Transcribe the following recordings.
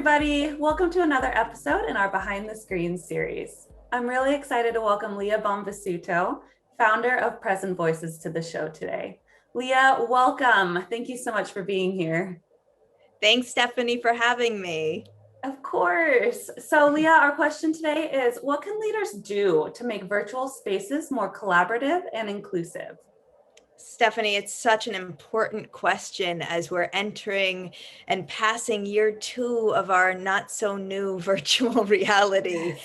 everybody. Welcome to another episode in our Behind the Screens series. I'm really excited to welcome Leah Bonvissuto, founder of PresentVoices, to the show today. Leah, welcome. Thank you so much for being here. Thanks, Stephanie, for having me. Of course. So, Leah, our question today is, what can leaders do to make virtual spaces more collaborative and inclusive? Stephanie, it's such an important question as we're entering and passing year 2 of our not so new virtual reality. Yes.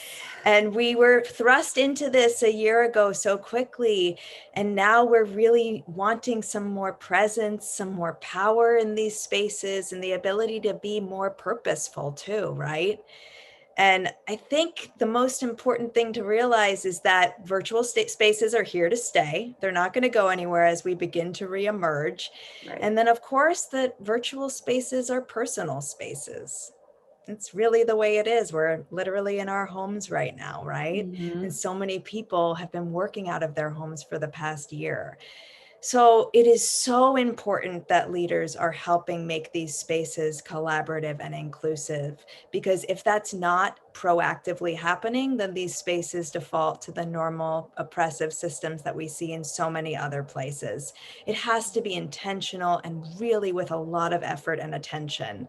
And we were thrust into this a year ago so quickly. And now we're really wanting some more presence, some more power in these spaces, and the ability to be more purposeful too, right? And I think the most important thing to realize is that virtual spaces are here to stay. They're not going to go anywhere as we begin to reemerge. Right. And then, of course, that virtual spaces are personal spaces. It's really the way it is. We're literally in our homes right now, right? Mm-hmm. And so many people have been working out of their homes for the past year. So it is so important that leaders are helping make these spaces collaborative and inclusive, because if that's not proactively happening, then these spaces default to the normal oppressive systems that we see in so many other places. It has to be intentional and really with a lot of effort and attention.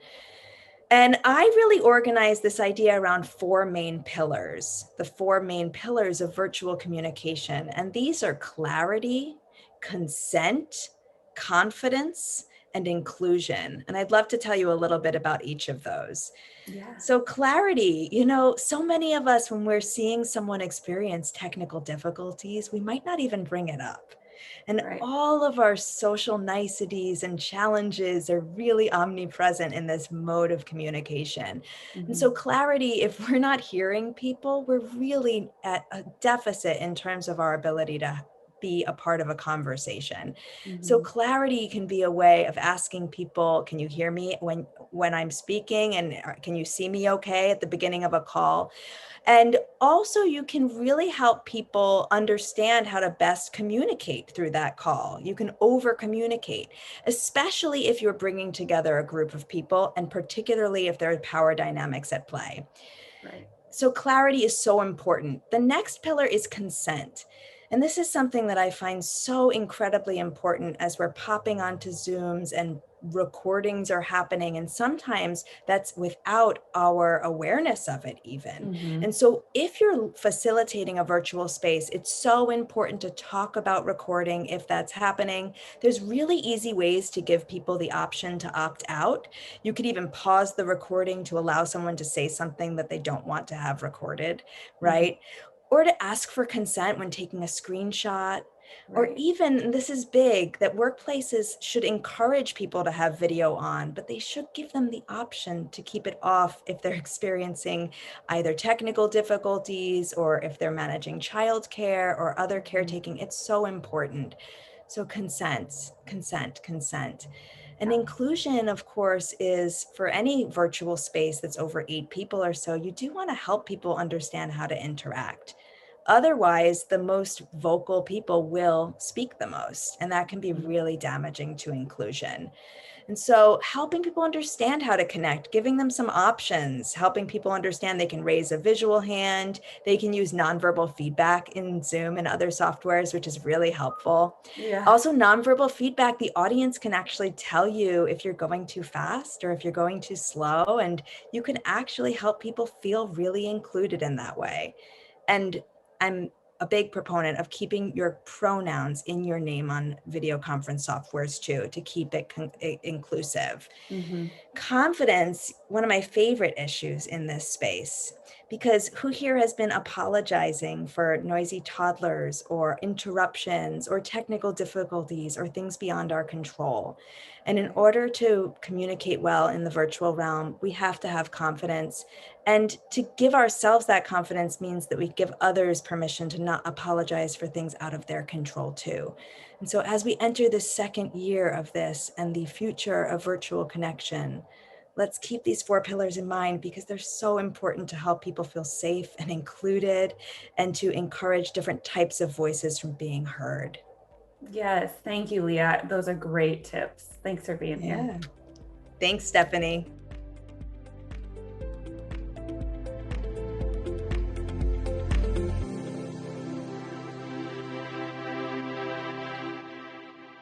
And I really organized this idea around 4 main pillars, the 4 main pillars of virtual communication. And these are clarity, consent, confidence, and inclusion. And I'd love to tell you a little bit about each of those. Yeah. So clarity, so many of us, when we're seeing someone experience technical difficulties, we might not even bring it up. And Right. all of our social niceties and challenges are really omnipresent in this mode of communication. Mm-hmm. And so clarity, if we're not hearing people, we're really at a deficit in terms of our ability to be a part of a conversation. Mm-hmm. So clarity can be a way of asking people, can you hear me when I'm speaking, and can you see me okay at the beginning of a call? And also, you can really help people understand how to best communicate through that call. You can over communicate, especially if you're bringing together a group of people, and particularly if there are power dynamics at play. Right. So clarity is so important. The next pillar is consent. And this is something that I find so incredibly important as we're popping onto Zooms and recordings are happening. And sometimes that's without our awareness of it even. Mm-hmm. And so if you're facilitating a virtual space, it's so important to talk about recording if that's happening. There's really easy ways to give people the option to opt out. You could even pause the recording to allow someone to say something that they don't want to have recorded, right? Mm-hmm. Or to ask for consent when taking a screenshot. Or even, and this is big, that workplaces should encourage people to have video on, but they should give them the option to keep it off if they're experiencing either technical difficulties or if they're managing childcare or other caretaking. It's so important. So consent. And inclusion, of course, is for any virtual space that's over 8 people or so, you do want to help people understand how to interact. Otherwise, the most vocal people will speak the most, and that can be really damaging to inclusion. And so helping people understand how to connect, giving them some options, helping people understand they can raise a visual hand, they can use nonverbal feedback in Zoom and other softwares, which is really helpful. Yeah. Also, nonverbal feedback, the audience can actually tell you if you're going too fast or if you're going too slow, and you can actually help people feel really included in that way. And I'm a big proponent of keeping your pronouns in your name on video conference softwares too, to keep it inclusive. Mm-hmm. Confidence, one of my favorite issues in this space, because who here has been apologizing for noisy toddlers or interruptions or technical difficulties or things beyond our control? And in order to communicate well in the virtual realm, we have to have confidence. And to give ourselves that confidence means that we give others permission to not apologize for things out of their control too. And so as we enter the second year of this and the future of virtual connection, let's keep these 4 pillars in mind, because they're so important to help people feel safe and included, and to encourage different types of voices from being heard. Yes, thank you, Leah. Those are great tips. Thanks for being here. Thanks, Stephanie.